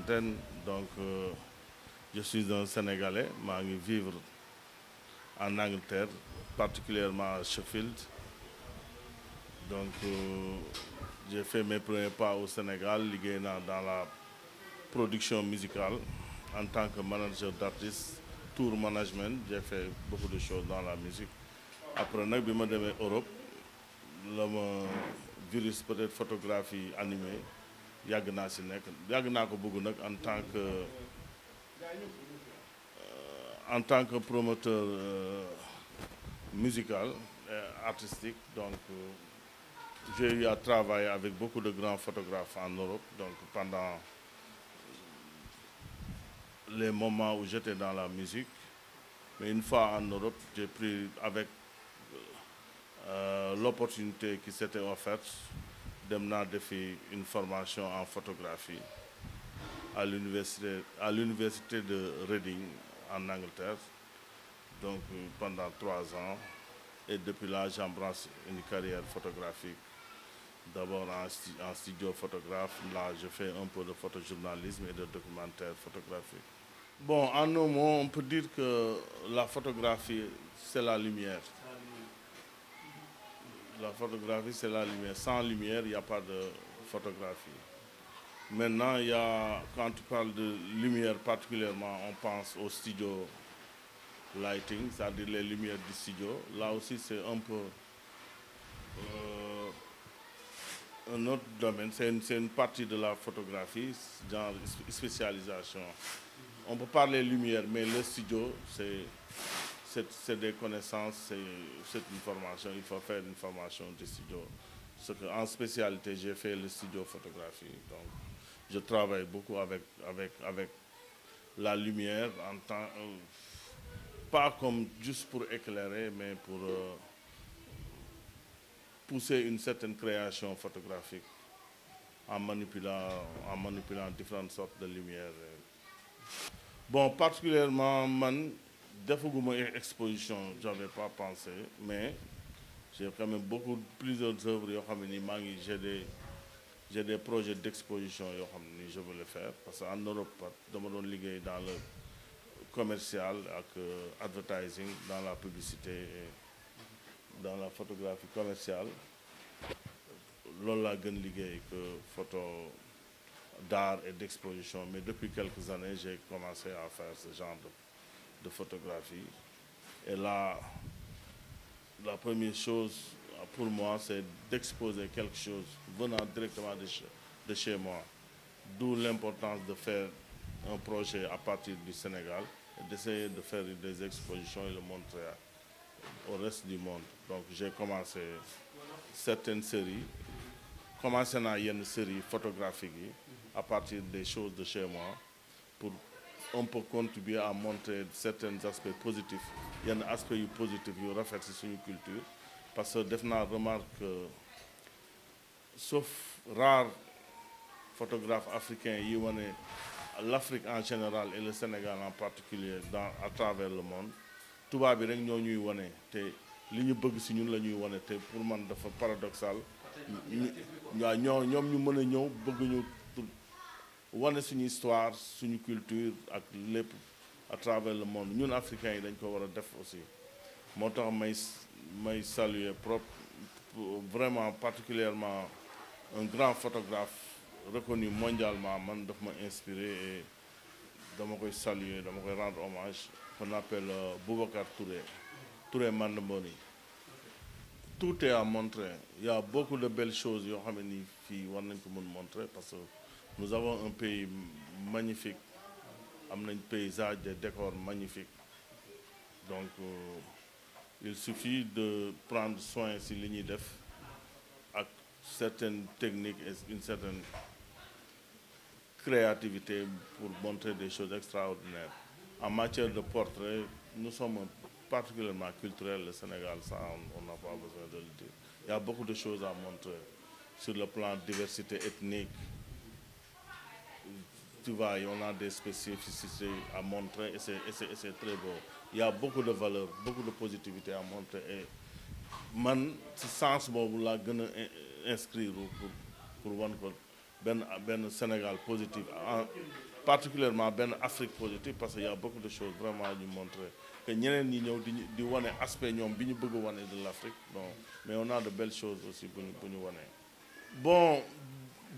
quarantaine, donc je suis un Sénégalais, je vivre en Angleterre, particulièrement à Sheffield. Donc j'ai fait mes premiers pas au Sénégal, liggéey naa dans la production musicale en tant que manager d'artistes, tour management, j'ai fait beaucoup de choses dans la musique. Après nag bi ma demee Europe la ma virus peut-être photographie animée yàgg naa si nekk yàgg naa ko bëgg nag en tant que promoteur musical et artistique. Donc j'ai eu à travailler avec beaucoup de grands photographes en Europe. Donc pendant les moments où j'étais dans la musique, mais une fois en Europe, j'ai pris avec l'opportunité qui s'était offerte dem naa defi une formation en photographie à l'université de Reading en Angleterre, donc pendant 3 ans, et depuis là j'embrasse une carrière photographique, d'abord en studio photographe. Là je fais un peu de photojournalisme et de documentaire photographique. Bon, en un mot, on peut dire que la photographie c'est la lumière. La photographie, c'est la lumière. Sans lumière, il n'y a pas de photographie. Maintenant, quand tu parles de lumière particulièrement, on pense au studio lighting, c'est-à-dire les lumières du studio. Là aussi, c'est un peu un autre domaine. C'est une partie de la photographie, genre spécialisation. On peut parler lumière, mais le studio, c'est des connaissances, c'est une formation. Il faut faire une formation de studio. En spécialité, j'ai fait le studio photographie. Donc, je travaille beaucoup avec la lumière, pas comme juste pour éclairer, mais pour pousser une certaine création photographique en manipulant différentes sortes de lumière. Bon, particulièrement, defaguma exposition, j'avais pas pensé, mais j'ai quand même plusieurs œuvres yoo xam ne ni maa ngi j'ai des projets d'exposition yoo xam ne ni je veux le faire, parce que en Europe dama doon liggéey dans le commercial ak advertising, dans la publicité et dans la photographie commerciale. Loolu laa gën liggéey que photo d'art et d'exposition, mais depuis quelques années j'ai commencé à faire ce genre de photographie. Et là, la première chose pour moi, c'est d'exposer quelque chose venant directement de chez moi. D'où l'importance de faire un projet à partir du Sénégal et d'essayer de faire des expositions et le montrer au reste du monde. Donc j'ai commencé certaines séries, une série photographique à partir des choses de chez moi, pour on peut contribuer à montrer certains aspects positifs. Il y a un aspect positif qui reflète sur une culture, parce que def naa remarque que sauf rares photographes africains yi wane l'Afrique en général et le Sénégal en particulier à travers le monde, tubaab bi rek ñoo ñuy wane te li ñu bëgg si ñun la ñuy wane te pour man dafa paradoxal. waaw ñoom ñu mën a ñëw bëgg ñu wane suñu histoire, suñu culture ak lépp à travers le monde. Ñun africains yi dañ ko war a def aussi. Moo tax may saluer vraiment particulièrement un grand photographe reconnu mondialement, man daf ma inspiré et dama koy saluer, dama koy rendre hommage, qu'on appelle Boubacar Touré Mandemboni. Tout est à montrer. Il y a beaucoup de belles choses yoo xam ne ni fii war nañ ko mën montrer, parce que nous avons un pays magnifique, am nañ paysage, des décors magnifiques. Donc il suffit de prendre soin si li ñuy def ak certaines techniques et une certaine créativité pour montrer des choses extraordinaires. En matière de portrait, nous sommes particulièrement culturels, le Sénégal, ça on n'a pas besoin de le dire. Il y a beaucoup de choses à montrer sur le plan de diversité ethnique. Tu vois, on a des spécificités à montrer et c'est très beau. Il y a beaucoup de valeurs, beaucoup de positivité à montrer. Et man, ce sens boobu laa gën a inscrire pour wan ko benn Sénégal positif particulièrement benn Afrique positive parce qu'il y a beaucoup de choses vraiment ñu montrer que ñeneen ñi ñëw di wane aspect ñoom bi ñu bëgg a wane de l'Afrique bon mais on a de belles choses aussi bu ñu wane. Bon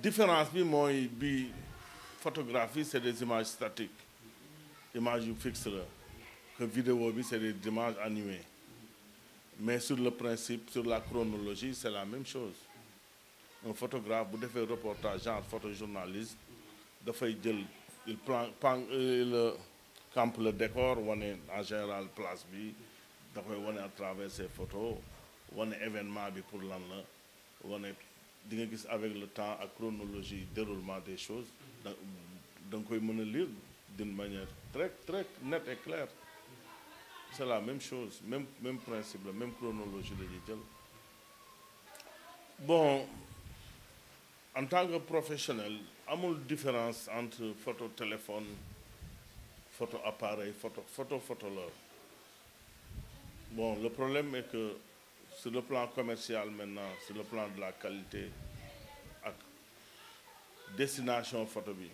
différence bi mooy bi photographie c'est des images statiques images yu fixe la que vidéo bi c'est des images animées mais sur le principe sur la chronologie c'est la même chose un photographe bu defee reportage genre photojournaliste dafay jël il campe le décor wane en général place bi da koy wane à travers ses photos wane événement bi pour lan la wane di nga gis avec le temps ak chronologie déroulement des choses da nga koy mën a lire d'une manière très très nette et claire c'est la même chose même principe la même chronologie la ñuy jël bon en tant que professionnel amul différence entre photo téléphone photo appareil photo la bon le problème est que sur le plan commercial maintenant sur le plan de la qualité ak destination photo bi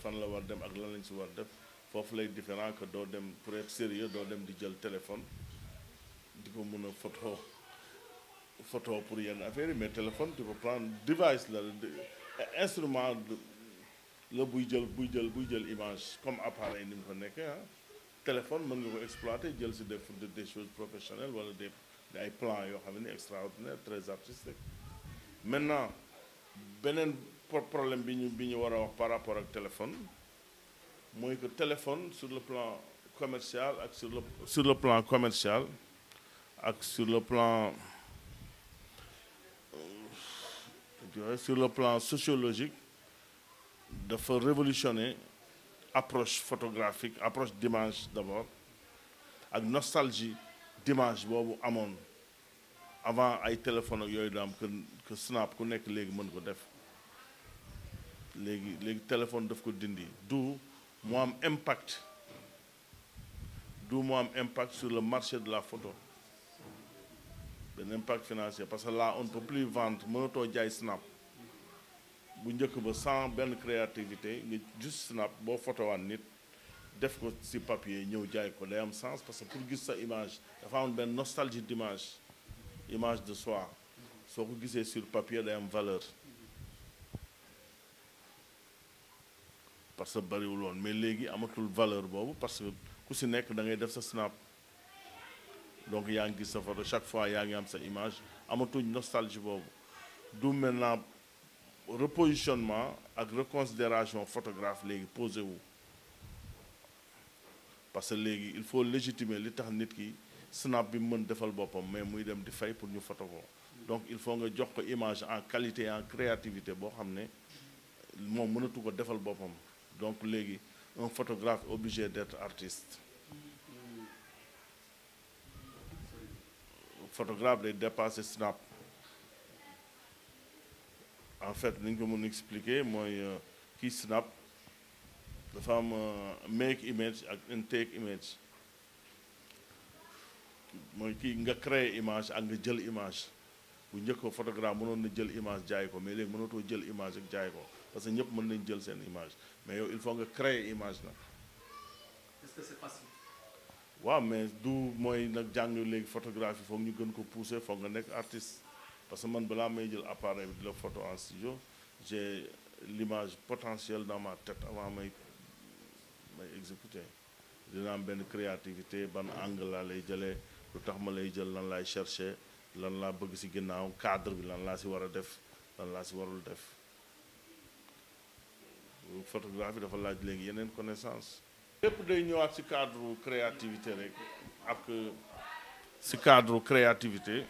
fan la war dem ak lan lañ si war def foofu lay différent que doo dem pour être sérieux doo dem di jël téléphone di ko mën a photo pour yenn affaires yi mais téléphone tu peux prendre device la instrument la buy jël image comme appareil ni mu ko nekkee ah téléphone mën nga ko exploiter jël si des choses professionnelles wala ay plans yoo xam ne extraordinaire très artistique maintenant beneen problème bi ñu war a wax par rapport ak téléphone mooy que téléphone sur le plan commercial ak sur le plan commercial ak sur le plan sociologique dafa révolutionner approche photographique approche d'image d'abord ak nostalgie d'image boobu amoon avant ay téléphone ak yooyu daam que snap ku nekk léegi mën ko def léegi téléphone daf ko dindi du mu am impact sur le marché de la photo benn impact financier parce que là on ne peut plus vendre mënatoo jaay snap bu njëkk ba sans benn créativité nga juste snap boo photowaan nit def ko ci papier ñëw jaay ko day am sens parce que pour gis sa image dafa am benn nostalgie d'image image de soi soo ko gisee sur papier day am valeur parce que bariwul woon mais léegi amatul valeur boobu parce que ku ci nekk da ngay def sa snap donc yaa ngi gis sa photo chaque fois yaa ngi am sa image amatuñ nostalgie boobu du maintenant repositionnement ak reconsidération photographe léegi posé wu parce que léegi il faut légitimer li tax nit ki snap bi mën defal boppam mais muy dem di fay pour ñu photo ko donc il faut nga jox ko image en qualité en créativité boo xam ne moom mënatu ko defal boppam donc léegi un photographe obligé d'être artiste photographe day dépasser snap en fait ni ñu ko mën expliquer mooy kii snap dafa am make image ak un take image mooy kii nga créer image ak nga jël image bu njëkk ko photographe mënoon na jël image jaay ko mais léegi mënatoo jël image ak jaay ko parce que ñëpp mën nañ jël seen image mais yow il faut nga créer image nag. Est-ce que c'est facile? waaw mais du mooy nag jàng léegi photographie foog ñu gën ko pousser foog nga nekk artiste parce que man balaa may jël appareil bi di la photo en studio j'ai l'image potentielle dans ma tête avant may exécuter dina am benn créativité ban angle laa lay jëlee lu tax ma lay jël lan laay chercher lan laa bëgg ci ginnaaw cadre bi lan laa ci war a def lan laa ci warul def photographie dafa laaj léegi yeneen connaissance lépp day ñëwaat ci cadre créativité rek ak ci cadre créativité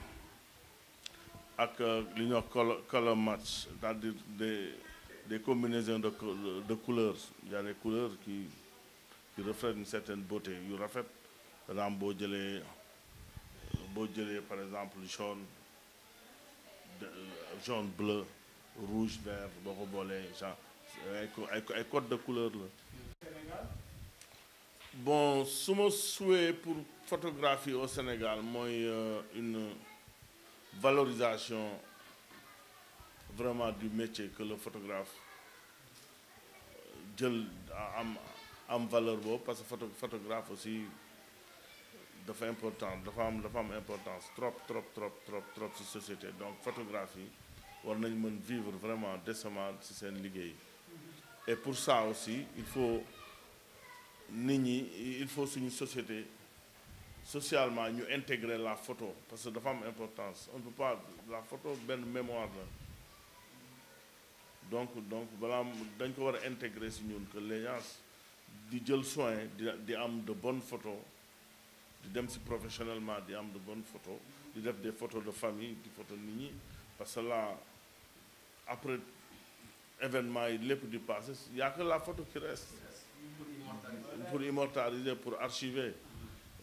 ak li ñuy wax color match c'est-à-dire des combinaisons de couleurs il y a des couleurs qui reflètent une certaine beauté yu rafet par exemple boo jëlee par exemple jaune bleu rouge vert boo ko boolee genre ay code de couleur la bon suma souhait pour photographie au Sénégal mooy une valorisation vraiment du métier que le photographe jël am valeur boobu parce que photographe aussi dafa important dafa am importance trop ci société donc photographie war nañ mën vivre vraiment décemment ci seen liggéey et pour ça aussi il faut nit ñi il faut suñu société socialement ñu intégrer la photo parce que dafa am importance on ne peut pas la photo benn mémoire la donc balaa dañ ko war a intégrer ci ñun que les gens di jël soin di am de bonnes photos di dem ci professionnellement di am de bonnes photos di def des photos de famille di photo nit ñi parce que là après événement yi lépp di passé y a que la photo qui reste pour immortaliser pour archiver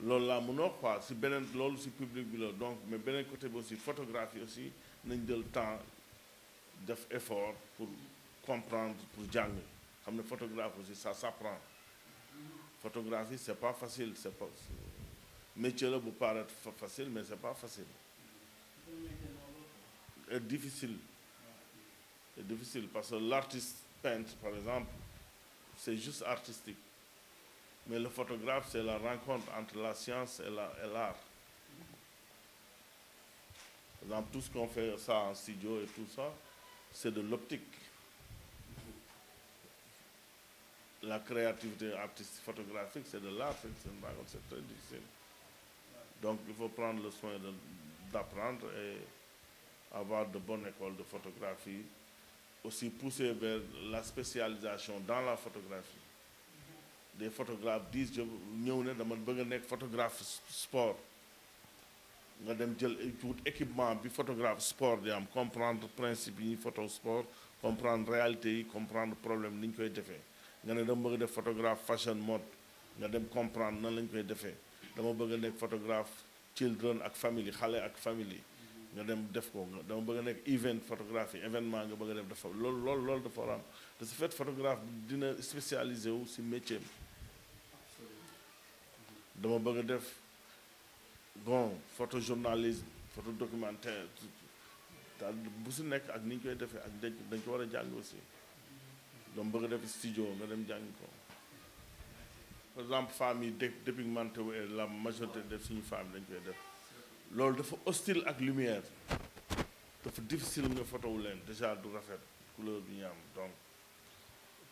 loolu laa mënoo quoi ci beneen loolu ci public bi la donc mais beneen côté bi aussi photographie aussi nañ jël temps def effort pour comprendre pour jàng xam ne photographe aussi ça s'apprend photographie c'est pas facile c'est pas métier la bu paraître facile mais c'est pas facile et difficile parce que l'artiste peintre par exemple c'est juste artistique mais le photographe c'est la rencontre entre la science et l'art par exemple tout ce qu'on fait ça en studio et tout ça c'est de l'optique la créativité artistique photographique c'est de l'art c'est très difficile donc il faut prendre le soin d'apprendre et avoir de bonnes écoles de photographie aussi pousser vers la spécialisation dans la photographie des photographes disent je ñëw ne dama bëgg a nekk photographe sport nga dem jël équipement bi photographe sport di am comprendre principe yi photo sport comprendre réalité yi comprendre problème ni ñu koy defee nga ne dama bëgg a def photographe fashion mode nga dem comprendre nan lañ koy defee dama bëgg a nekk photographe children ak famille xale ak famille nga dem def ko dama bëgg a nekk event photographie événement nga bëgg a def dafa loolu dafa war a am de ce fait photographe dina spécialisé wu ci métier dama bëgg a def bon photojournalisme photodocumentaire daal bu si nekk ak ni ñu koy defee ak dañ ko war a jàng aussi dama bëgg a def studio nga dem jàng ko par exemple femmes yi dépigmenté wu et la majorité def suñu femmes dañ koy def loolu dafa hostile ak lumière dafa difficile nga photo wu leen déjà du rafet couleur bi ñu am donc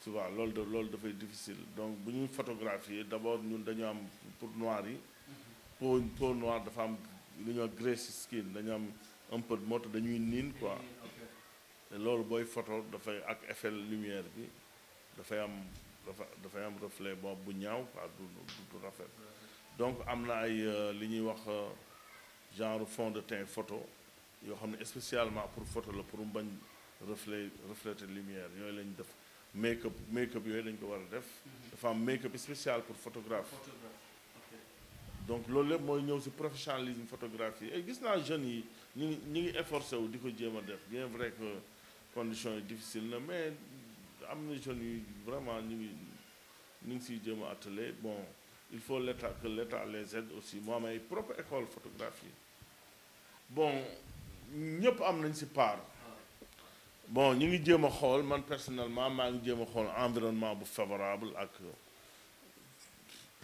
tu vois loolu dafay difficile donc bu ñuy photographier d'abord ñun dañu am pour noir yi peau noire dafa am lu ñuy wax grace skin dañu am un peu moo tax dañuy niin quoi te loolu booy photo dafay ak effet lumière bi dafay am reflet bu ñaaw quoi du rafet donc am na ay li ñuy wax genre fond de teint photo yoo xam ne spécialement pour photo la pour mu bañ refléter lumière yooyu lañ def make-up yooyu dañ ko war a def dafa am make-up spécial pour photographe donc loolu lépp mooy ñëw ci professionnalisme photographie et gis naa jeunes yi ñi ngi efforcé wu di ko jéem a def bien vrai que conditions yi difficile na mais am na jeunes yi vraiment ñu ngi ciy jéem a attelé bon il faut que l'État les aide aussi moo am ay propre école photographie bon ñëpp am nañ ci part bon ñu ngi jéem a xool man personnellement maa ngi jéem a xool environnement bu favorable ak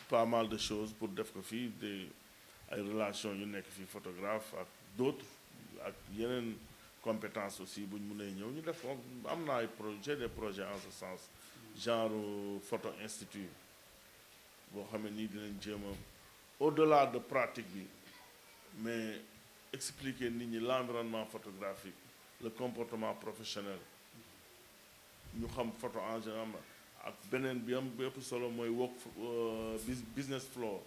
pas mal de choses pour def ko fii ay relations yu nekk fii photographe ak d'autres ak yeneen compétences aussi bu ñu mënee ñëw ñu def ko am na ay projets des projets en ce sens genre photo institut boo xam ne nii dinañ jéem a au-delà de pratique bi mais expliquer nit ñi l'environnement photographique le comportement professionnel ñu xam photo en général ak beneen bi am bépp solo mooy business flow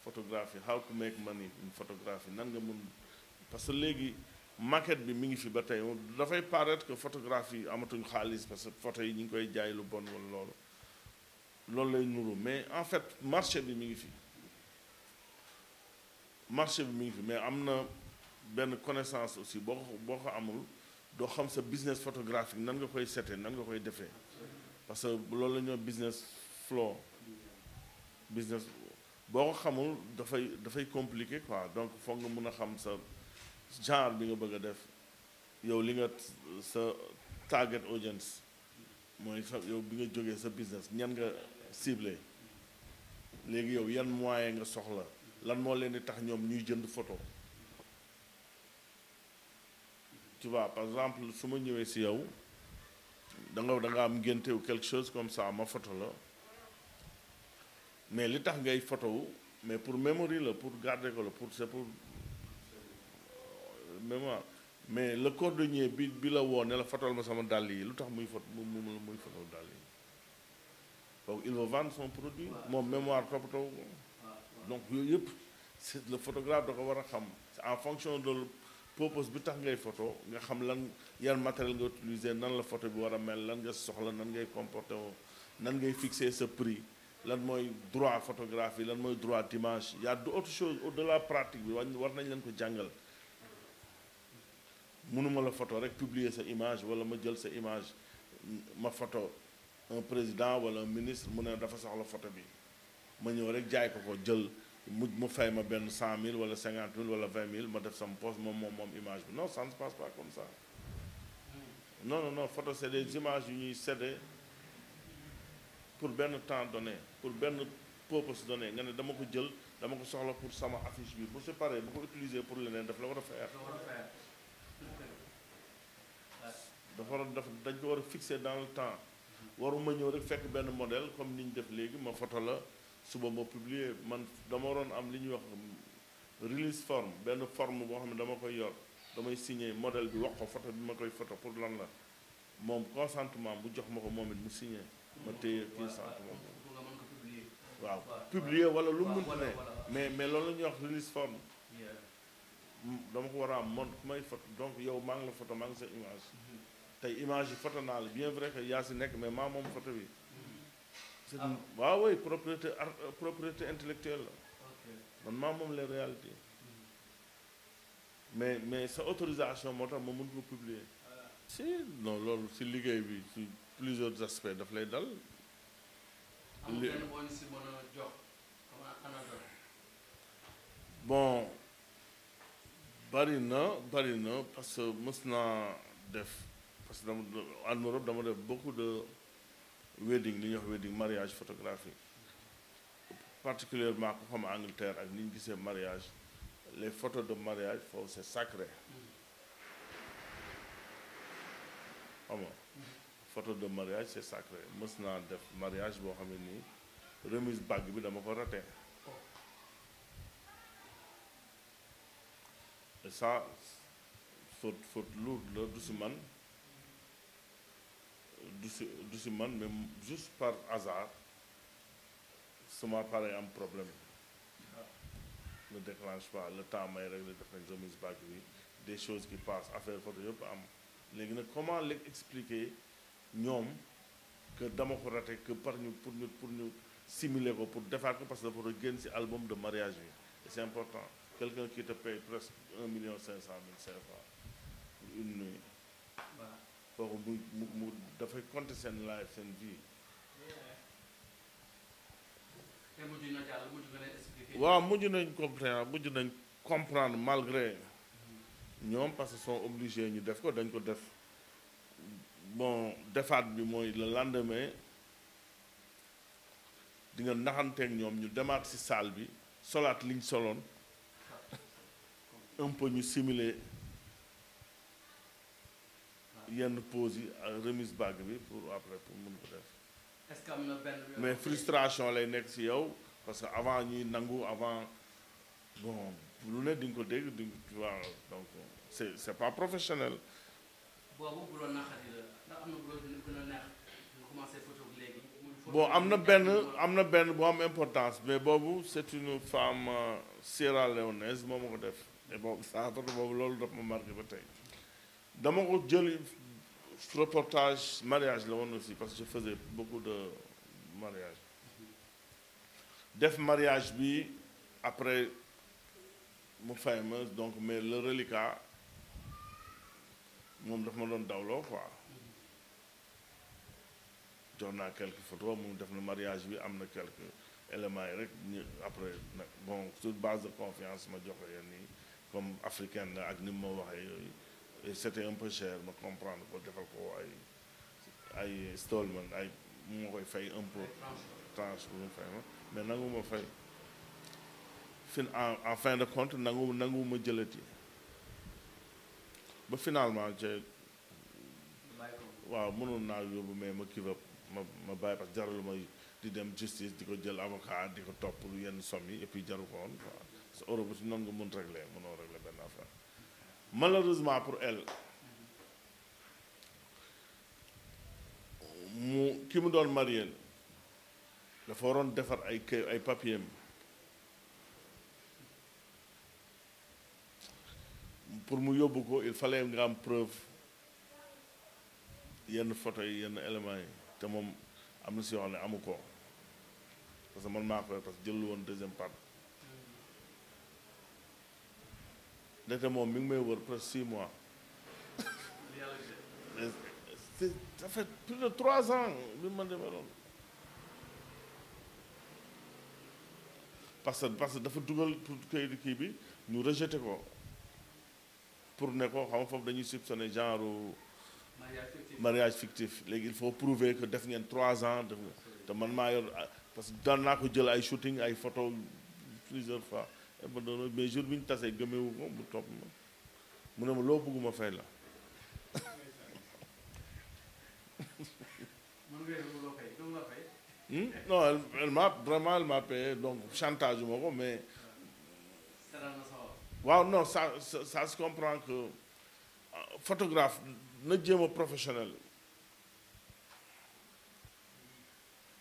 photographie how to make money in photographie nan nga mun parce que léegi maquette bi mi ngi fi ba tey dafay paraître que photographie amatuñ xaalis parce que photo yi ñu ngi koy jaay lu bon wala loolu lay nuru mais en fait marché bi mi ngi fi mais am na benn connaissance aussi boo ko amul doo xam sa business photographique nan nga koy seetee nan nga koy defee parce que loolu la ñoo business flow business boo ko xamul dafay compliqué quoi donc foog nga mun a xam sa genre bi nga bëgg a def yow li nga sa target audience mooy sa yow bi nga jógee sa business ñan nga ciblé léegi yow yan moyen nga soxla lan moo leen di tax ñoom ñuy jënd photo tu vois par exemple su ma ñëwee si yow da nga am ngénte ou quelque chose comme ça ma photo la mais li tax ngay photo wu mais pour memory la pour garder ko la pour c'est pour mémoire mais le cordonnier bi la woo ne la fotol ma sama dàll yi lu tax muy muy photo dàll yi donc il va vendre son produit moom mémoire toppatoo ko donc yooyu yëpp c'est le photographe da ko war a xam en fonction de purpose bi tax ngay photo nga xam lan yan matériel nga utiliser nan la photo bi war a mel lan nga soxla nan ngay comporter woo nan ngay fixer sa prix lan mooy droit photographie lan mooy droit d'image y a d'autres choses au-delà pratique bi war nañ leen ko jàngal mënuma la photo rek publier sa image wala ma jël sa image ma photo un président wala un ministre mu ne dafa soxla photo bi ma ñëw rek jaay ko jël mu fay ma benn 100 000 wala 50 000 wala 20 000 ma def sama poste moom image bi non ça ne se passe pas comme ça non photo c'est des images yu ñuy céder pour benn temps donné pour benn purpose donné nga ne dama ko jël dama ko soxla pour sama affiche bi bu si paree bu ko utiliser pour leneen daf la war a faire dañ ko war a fixer dans le temps waruma ñëw rek fekk benn modèle comme ni ñu def léegi ma photo la suba ma publier man dama waroon am li ñuy wax release forme benn forme boo xam ne dama koy yor damay signer modèle bi wax ko photo bi ma koy photo pour lan la moom consentement bu jox ma ko moom it mu signer ma téye consentement waaw publier wala lu mu mënti ne mais loolu la ñuy wax release forme dama ko war a am man ku may photo donc yow maa ngi la photo maa ngi sa image tey image yi photo naa la bien vrai que yaa si nekk mais maa moom photo bi c'est waaw oui propriété intellectuelle la man maa moom les réalités mais sa autorisation moo tax ma mën ko publier si non loolu si liggéey bi si plusieurs aspects daf lay dal bon bari na parce que mës naa def parce que en Europe dama def beaucoup de wedding li ñuy wax wedding mariage photographique particulièrement ko xam Angleterre ak ni ñu gisee mariage les photos de mariage foofu c'est sacré xam nga photo de mariage c'est sacré mës naa def mariage boo xam ne nii remise bague bi dama ko raté et ça faute lourde la du si man mais juste par hasard sama appareil am problème ne déclenche pas le temps may régler def nañ remise bague bi des choses qui passent affaire photo yëpp am léegi nag comment les expliquer ñoom que dama ko raté que pour ñu simuler ko pour defaat ko parce que dafa war a génn ci album de mariage bi et c'est important quelqu'un qui te paye presque 1,5 million CFA pour une nuit kooku mu dafay compter seen life seen vie waaw mujj nañ comprendre malgré ñoom parce que sont obligés ñu def ko dañ ko def bon defaat bi mooy le lendemain di nga naxanteeg ñoom ñu demaat ci salle bi solaat liñ soloon un peu ñu simuler yenn pause yi remise bague bi pour après pour mun ko def. Est-ce que am na benn mais frustration lay nekk ci yow parce que avant ñuy nangu avant bon lu ne di nga ko dégg di nga donc c'est pas professionnel. boobu bu doon naqari la ndax am na bu doon gën a neex nga commencé photo léegi. bon am na benn bu am importance mais boobu c'est une femme sierra-léonaise moo ma ko def et boobu saa photo boobu loolu daf ma marqué ba tey dama ko jël reportage mariage la woon aussi parce que je faisais beaucoup de mariage def mariage bi après mu fay ma donc mais le reliquat moom daf ma doon dawloo quoi jox naa quelques photos mu def na mariage bi am na quelques éléments yi rek ñu après nag bon sur base de confiance ma jox ko yenn yi comme africaine la ak ni ma waxee yooyu et c'était un peu cher ma comprendre ko defal ko ay installment ay mu ma koy fay un peu tranche bu mu fay ma mais nangu ma fay en fin de compte nangu ma jëlati ba finalement waaw mënoon naa yóbbu mais ma kii ma bàyyi parce que jaralu ma di dem justice di ko jël avocat di ko topp yenn somme yi et puis jaru ko woon quoi parce que Europe si noonu nga mënoo régler benn affaire malheureusement pour elle ki mu doon marié dafa waroon defar ay papier pour mu yóbbu ko il fallait nga am preuve yenn photo yi yenn éléments yi te moom am na si yoo xam ne amu ko parce que man maa koy parce que jëlul woon deuxième part ndeke moom mi ngi may wër presque 6 mois ça fait plus de 3 ans bi ma demee noonu parce que dafa dugal pour kayit kii bi ñu rejeté ko pour ne ko xam nga foofu dañuy soupçonné genre mariage fictif léegi il faut prouver que def ngeen 3 ans def nga te man maa yor parce que daan naa ko jël ay shooting ay photo plusieurs fois mais jour bi ñu tasee gëmewu ko bu topp ma mu ne ma loo bëgguma fay la non elle m'a payé donc chantage yu ma ko mais waaw non ça se comprend que photographe na jéem a professionnel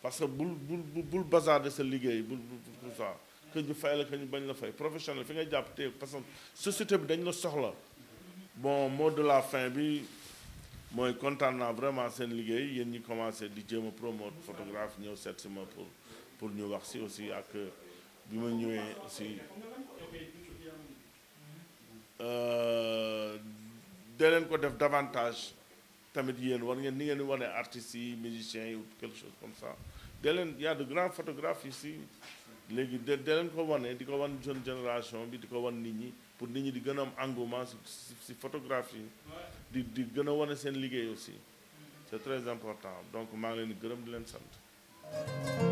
parce que bul bazarder sa liggéey bul tout ça que ñu fay la que ñu bañ la fay professionnel fi nga jàpp te parce que société bi dañ la soxla bon mot de la fin bi mooy kontaan naa vraiment seen liggéey yéen ñi commencé di jéem a promote photographe ñëw seet si ma pour ñu wax si aussi ak bi ma ñëwee aussi dee leen ko def davantage tamit yéen war ngeen ni ngeen di wane artistes yi musiciens yi ou quelque chose comme ça dee leen y a de grands photographes ici léegi dee leen ko wane di ko wan jeune génération bi di ko wan nit ñi pour nit ñi di gën a am engouement si photographie di gën a wane seen liggéey aussi c'est très important donc maa ngi leen di gërëm di leen sant